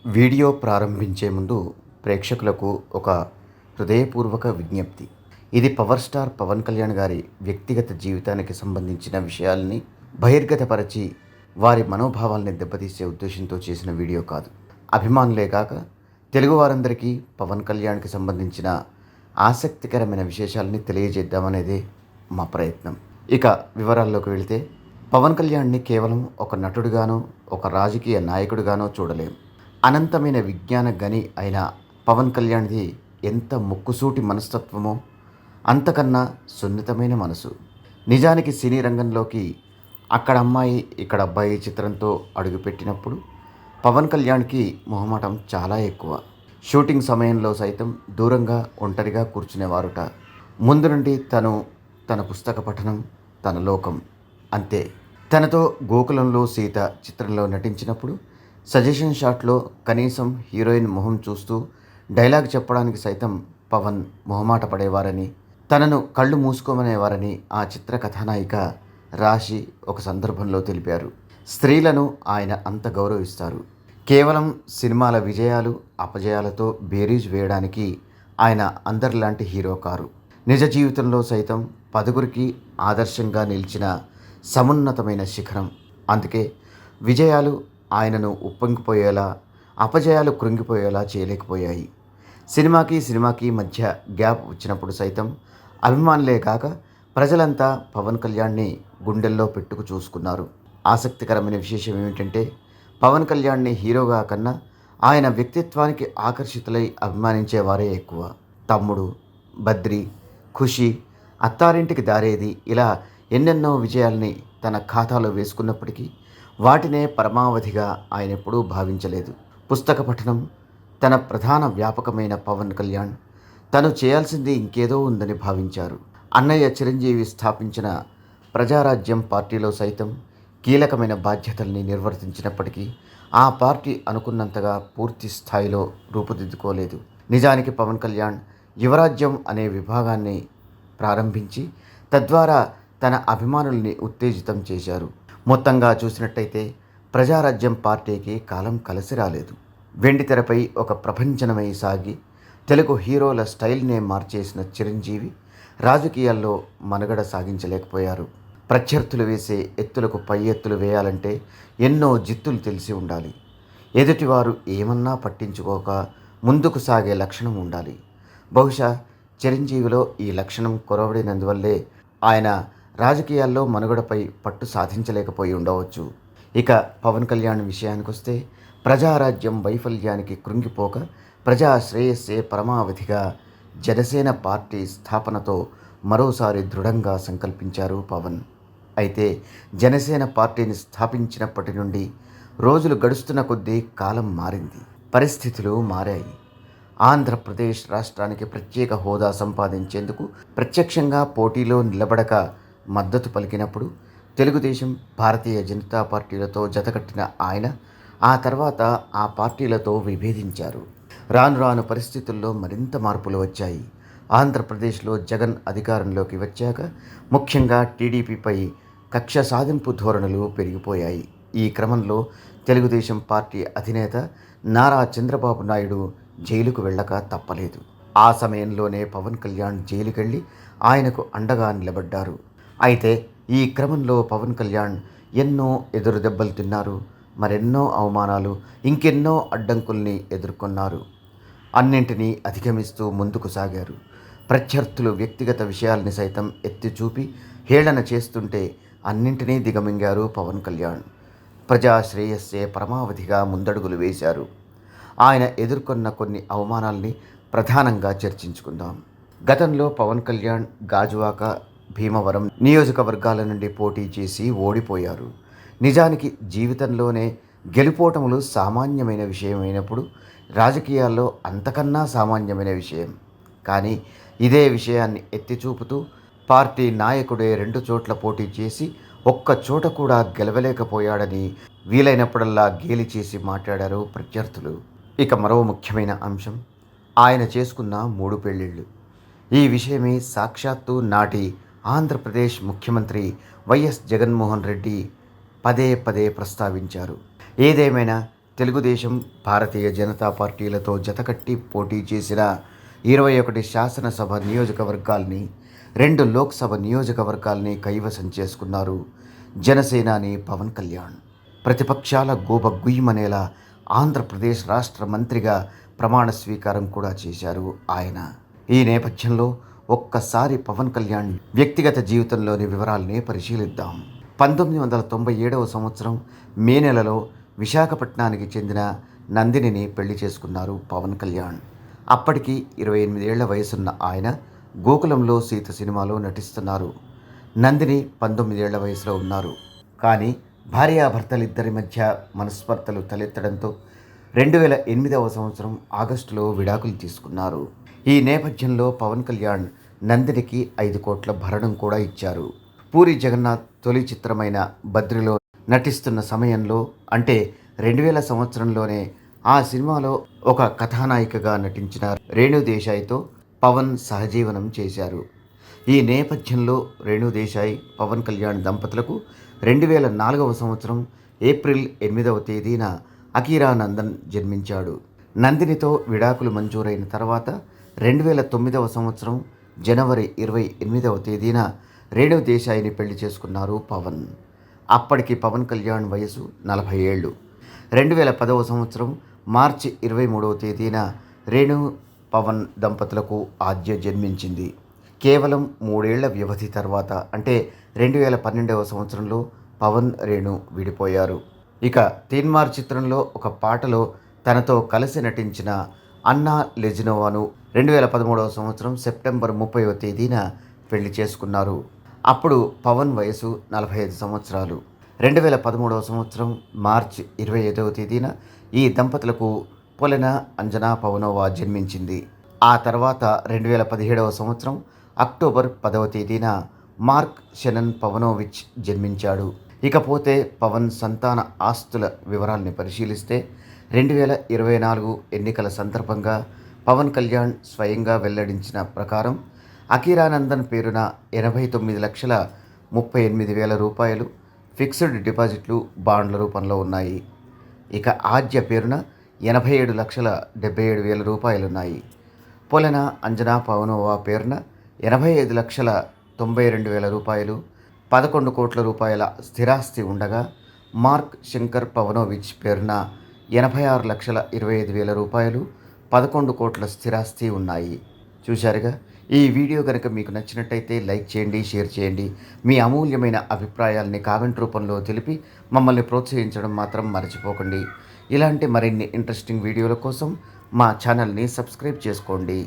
Video ప్రారంభించే ముందు ప్రేక్షకులకు ఒక హృదయపూర్వక విజ్ఞప్తి. ఇది పవర్ స్టార్ పవన్ కళ్యాణ్ గారి వ్యక్తిగత జీవితానికి సంబంధించిన విషయాల్ని బహిర్గతపరచి వారి మనోభావాల్ని దెబ్బతీసే ఉద్దేశంతో చేసిన వీడియో కాదు. అభిమానులే కాక తెలుగు వారందరికీ పవన్ కళ్యాణ్కి సంబంధించిన ఆసక్తికరమైన విశేషాలని తెలియజేద్దామనేదే మా ప్రయత్నం. ఇక వివరాల్లోకి వెళితే, పవన్ కళ్యాణ్ని కేవలం ఒక నటుడిగానో ఒక రాజకీయ నాయకుడిగానో చూడలేం. అనంతమైన విజ్ఞాన గని అయిన పవన్ కళ్యాణ్ది ఎంత ముక్కుసూటి మనస్తత్వమో అంతకన్నా సున్నితమైన మనసు. నిజానికి సినీ రంగంలోకి అక్కడ అమ్మాయి ఇక్కడ అబ్బాయి చిత్రంతో అడుగుపెట్టినప్పుడు పవన్ కళ్యాణ్కి మొహమాటం చాలా ఎక్కువ. షూటింగ్ సమయంలో సైతం దూరంగా ఒంటరిగా కూర్చునేవారుట. ముందు నుండి తన పుస్తక పఠనం, తన లోకం అంతే. తనతో గోకులంలో సీత చిత్రంలో నటించినప్పుడు సజెషన్ షాట్లో కనీసం హీరోయిన్ మొహం చూస్తూ డైలాగ్ చెప్పడానికి సైతం పవన్ మొహమాట పడేవారని, తనను కళ్ళు మూసుకోమనేవారని ఆ చిత్ర కథానాయిక రాశి ఒక సందర్భంలో తెలిపారు. స్త్రీలను ఆయన అంత గౌరవిస్తారు. కేవలం సినిమాల విజయాలు అపజయాలతో బేరీజ్ వేయడానికి ఆయన అందరిలాంటి హీరో కారు. నిజ జీవితంలో సైతం పదుగురికి ఆదర్శంగా నిలిచిన సమున్నతమైన శిఖరం. అందుకే విజయాలు ఆయనను ఉప్పొంగిపోయేలా, అపజయాలు కృంగిపోయేలా చేయలేకపోయాయి. సినిమాకి మధ్య గ్యాప్ వచ్చినప్పుడు సైతం అభిమానులే కాక ప్రజలంతా పవన్ కళ్యాణ్ని గుండెల్లో పెట్టుకు చూసుకున్నారు. ఆసక్తికరమైన విశేషం ఏమిటంటే, పవన్ కళ్యాణ్ని హీరోగా కన్నా ఆయన వ్యక్తిత్వానికి ఆకర్షితులై అభిమానించేవారే ఎక్కువ. తమ్ముడు, బద్రి, ఖుషి, అత్తారింటికి దారేది ఇలా ఎన్నెన్నో విజయాల్ని తన ఖాతాలో వేసుకున్నప్పటికీ వాటినే పరమావధిగా ఆయన ఎప్పుడూ భావించలేదు. పుస్తక పఠనం తన ప్రధాన వ్యాపకమైన పవన్ కళ్యాణ్ తను చేయాల్సింది ఇంకేదో ఉందని భావించారు. అన్నయ్య చిరంజీవి స్థాపించిన ప్రజారాజ్యం పార్టీలో సైతం కీలకమైన బాధ్యతల్ని నిర్వర్తించినప్పటికీ ఆ పార్టీ అనుకున్నంతగా పూర్తి స్థాయిలో రూపుదిద్దుకోలేదు. నిజానికి పవన్ కళ్యాణ్ యువరాజ్యం అనే విభాగాన్ని ప్రారంభించి తద్వారా తన అభిమానుల్ని ఉత్తేజితం చేశారు. మొత్తంగా చూసినట్టయితే ప్రజారాజ్యం పార్టీకి కాలం కలిసి రాలేదు. వెండితెరపై ఒక ప్రపంచనమై సాగి తెలుగు హీరోల స్టైల్నే మార్చేసిన చిరంజీవి రాజకీయాల్లో మనుగడ సాగించలేకపోయారు. ప్రత్యర్థులు వేసే ఎత్తులకు పై ఎత్తులు వేయాలంటే ఎన్నో జిత్తులు తెలిసి ఉండాలి. ఎదుటివారు ఏమన్నా పట్టించుకోక ముందుకు సాగే లక్షణం ఉండాలి. బహుశా చిరంజీవిలో ఈ లక్షణం కొరవడినందువల్లే ఆయన రాజకీయాల్లో మనుగడపై పట్టు సాధించలేకపోయి ఉండవచ్చు. ఇక పవన్ కళ్యాణ్ విషయానికొస్తే, ప్రజారాజ్యం వైఫల్యానికి కృంగిపోక ప్రజా శ్రేయస్సే పరమావధిగా జనసేన పార్టీ స్థాపనతో మరోసారి దృఢంగా సంకల్పించారు పవన్. అయితే జనసేన పార్టీని స్థాపించినప్పటి నుండి రోజులు గడుస్తున్న కొద్దీ కాలం మారింది, పరిస్థితులు మారాయి. ఆంధ్రప్రదేశ్ రాష్ట్రానికి ప్రత్యేక హోదా సంపాదించేందుకు ప్రత్యక్షంగా పోటీలో నిలబడక మద్దతు పలికినప్పుడు తెలుగుదేశం, భారతీయ జనతా పార్టీలతో జతకట్టిన ఆయన ఆ తర్వాత ఆ పార్టీలతో విభేదించారు. రాను రాను పరిస్థితుల్లో మరింత మార్పులు వచ్చాయి. ఆంధ్రప్రదేశ్లో జగన్ అధికారంలోకి వచ్చాక ముఖ్యంగా టీడీపీపై కక్ష సాధింపు ధోరణులు పెరిగిపోయాయి. ఈ క్రమంలో తెలుగుదేశం పార్టీ అధినేత నారా చంద్రబాబు నాయుడు జైలుకు వెళ్ళక తప్పలేదు. ఆ సమయంలోనే పవన్ కళ్యాణ్ జైలుకెళ్ళి ఆయనకు అండగా నిలబడ్డారు. అయితే ఈ క్రమంలో పవన్ కళ్యాణ్ ఎన్నో ఎదురు దెబ్బలు తిన్నారు, మరెన్నో అవమానాలు, ఇంకెన్నో అడ్డంకుల్ని ఎదుర్కొన్నారు. అన్నింటినీ అధిగమిస్తూ ముందుకు సాగారు. ప్రత్యర్థులు వ్యక్తిగత విషయాల్ని సైతం ఎత్తి చూపి హేళన చేస్తుంటే అన్నింటినీ దిగమింగారు పవన్ కళ్యాణ్. ప్రజా శ్రేయస్సే పరమావధిగా ముందడుగులు వేశారు. ఆయన ఎదుర్కొన్న కొన్ని అవమానాల్ని ప్రధానంగా చర్చించుకుందాం. గతంలో పవన్ కళ్యాణ్ గాజువాక, భీమవరం నియోజకవర్గాల నుండి పోటీ చేసి ఓడిపోయారు. నిజానికి జీవితంలోనే గెలుపోటములు సామాన్యమైన విషయమైనప్పుడు రాజకీయాల్లో అంతకన్నా సామాన్యమైన విషయం. కానీ ఇదే విషయాన్ని ఎత్తి చూపుతూ పార్టీ నాయకుడే 2 చోట్ల పోటీ చేసి ఒక్క చోట కూడా గెలవలేకపోయాడని వీలైనప్పుడల్లా గేలి చేసి మాట్లాడారు ప్రత్యర్థులు. ఇక మరో ముఖ్యమైన అంశం, ఆయన చేసుకున్న 3 పెళ్ళిళ్ళు. ఈ విషయమే సాక్షాత్తు నాటి ఆంధ్రప్రదేశ్ ముఖ్యమంత్రి వైఎస్ జగన్మోహన్ రెడ్డి పదే పదే ప్రస్తావించారు. ఏదేమైనా తెలుగుదేశం, భారతీయ జనతా పార్టీలతో జతకట్టి పోటీ చేసిన 21 శాసనసభ నియోజకవర్గాల్ని, 2 లోక్సభ నియోజకవర్గాల్ని కైవసం చేసుకున్నారు జనసేనాని పవన్ కళ్యాణ్. ప్రతిపక్షాల గోబ గుయ్యమనేలా ఆంధ్రప్రదేశ్ రాష్ట్ర మంత్రిగా ప్రమాణ స్వీకారం కూడా చేశారు ఆయన. ఈ నేపథ్యంలో ఒక్కసారి పవన్ కళ్యాణ్ వ్యక్తిగత జీవితంలోని వివరాల్ని పరిశీలిద్దాం. 1997 సంవత్సరం మే నెలలో విశాఖపట్నానికి చెందిన నందినిని పెళ్లి చేసుకున్నారు పవన్ కళ్యాణ్. అప్పటికి 28 ఏళ్ల వయసున్న ఆయన గోకులంలో సీత సినిమాలో నటిస్తున్నారు. నందిని 19 ఏళ్ల వయసులో ఉన్నారు. కానీ భార్యాభర్తలిద్దరి మధ్య మనస్పర్ధలు తలెత్తడంతో 2008 సంవత్సరం ఆగస్టులో విడాకులు తీసుకున్నారు. ఈ నేపథ్యంలో పవన్ కళ్యాణ్ నందినికి 5 కోట్ల భరణం కూడా ఇచ్చారు. పూరి జగన్నాథ్ తొలి చిత్రమైన బద్రిలో నటిస్తున్న సమయంలో, అంటే 2000 సంవత్సరంలోనే ఆ సినిమాలో ఒక కథానాయికగా నటించిన రేణు దేశాయ్తో పవన్ సహజీవనం చేశారు. ఈ నేపథ్యంలో రేణు దేశాయ్, పవన్ కళ్యాణ్ దంపతులకు 2004 సంవత్సరం ఏప్రిల్ 8వ తేదీన అకీరానందన్ జన్మించాడు. నందినితో విడాకులు మంజూరైన తర్వాత 2009 సంవత్సరం జనవరి 28వ తేదీన రేణు దేశాయ్ని పెళ్లి చేసుకున్నారు పవన్. అప్పటికి పవన్ కళ్యాణ్ వయసు 40 ఏళ్ళు. 2010 సంవత్సరం మార్చి 23వ తేదీన రేణు పవన్ దంపతులకు ఆద్య జన్మించింది. కేవలం 3 ఏళ్ల వ్యవధి తర్వాత, అంటే 2012 సంవత్సరంలో పవన్, రేణు విడిపోయారు. ఇక తీన్మార్ చిత్రంలో ఒక పాటలో తనతో కలిసి నటించిన అన్నా లెజినోవాను 2013 సంవత్సరం సెప్టెంబర్ 30వ తేదీన పెళ్లి చేసుకున్నారు. అప్పుడు పవన్ వయసు 45 సంవత్సరాలు. 2013 సంవత్సరం మార్చి 25వ తేదీన ఈ దంపతులకు పొలెన అంజనా పవనోవా జన్మించింది. ఆ తర్వాత 2017 సంవత్సరం అక్టోబర్ 10వ తేదీన మార్క్ షెనన్ పవనోవిచ్ జన్మించాడు. ఇకపోతే పవన్ సంతాన ఆస్తుల వివరాల్ని పరిశీలిస్తే 2024 ఎన్నికల సందర్భంగా పవన్ కళ్యాణ్ స్వయంగా వెల్లడించిన ప్రకారం అకీరానందన్ పేరున 89,38,000 రూపాయలు ఫిక్స్డ్ డిపాజిట్లు బాండ్ల రూపంలో ఉన్నాయి. ఇక ఆద్య పేరున 87,77,000 రూపాయలున్నాయి. పొలెన అంజనా పవనోవా పేరున 85,92,000 రూపాయలు, 11 కోట్ల రూపాయల స్థిరాస్తి ఉండగా, మార్క్ శంకర్ పవనోవిచ్ పేరున 86,25,000 రూపాయలు, 11 కోట్ల స్థిరాస్తి ఉన్నాయి. చూశారుగా. ఈ వీడియో కనుక మీకు నచ్చినట్టయితే లైక్ చేయండి, షేర్ చేయండి. మీ అమూల్యమైన అభిప్రాయాల్ని కామెంట్ రూపంలో తెలిపి మమ్మల్ని ప్రోత్సహించడం మాత్రం మర్చిపోకండి. ఇలాంటి మరిన్ని ఇంట్రెస్టింగ్ వీడియోల కోసం మా ఛానల్ని సబ్స్క్రైబ్ చేసుకోండి.